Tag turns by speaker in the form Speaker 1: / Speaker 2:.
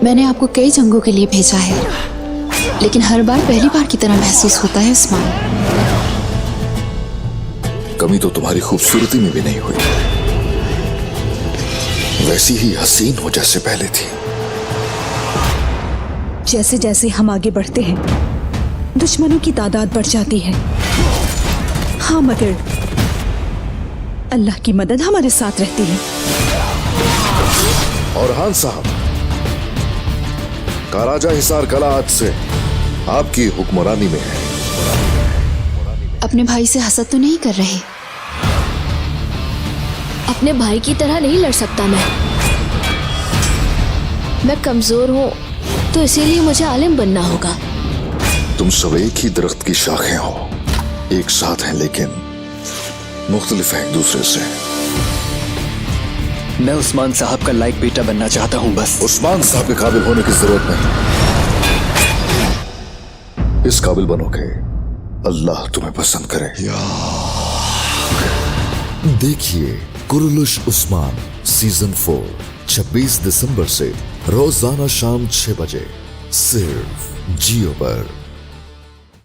Speaker 1: मैंने आपको कई जंगों के लिए भेजा है, लेकिन हर बार पहली बार की तरह महसूस होता है उस्मान।
Speaker 2: कमी तो तुम्हारी खूबसूरती में भी नहीं हुई, वैसी ही हसीन हो जैसे पहले थी।
Speaker 3: जैसे जैसे हम आगे बढ़ते हैं दुश्मनों की तादाद बढ़ जाती है। हाँ, मगर अल्लाह की मदद हमारे साथ रहती है।
Speaker 2: और खान साहब, काराजा हिसार कला आज से आपकी हुक्मरानी में है।
Speaker 1: अपने भाई से हसद तो नहीं कर रहे?
Speaker 4: अपने भाई की तरह नहीं लड़ सकता मैं कमजोर हूँ, तो इसीलिए मुझे आलिम बनना होगा।
Speaker 2: तुम सब एक ही दरख्त की शाखें हो, एक साथ हैं लेकिन मुख्तलिफ हैं एक दूसरे से।
Speaker 5: मैं उस्मान साहब का लायक बेटा बनना चाहता हूँ बस।
Speaker 2: उस्मान साहब के काबिल होने की जरूरत नहीं, इस काबिल बनोगे अल्लाह तुम्हें पसंद करे।
Speaker 6: देखिए कुरुलुश उस्मान सीजन 4 26 दिसंबर से रोजाना शाम 6 बजे सिर्फ जियो पर।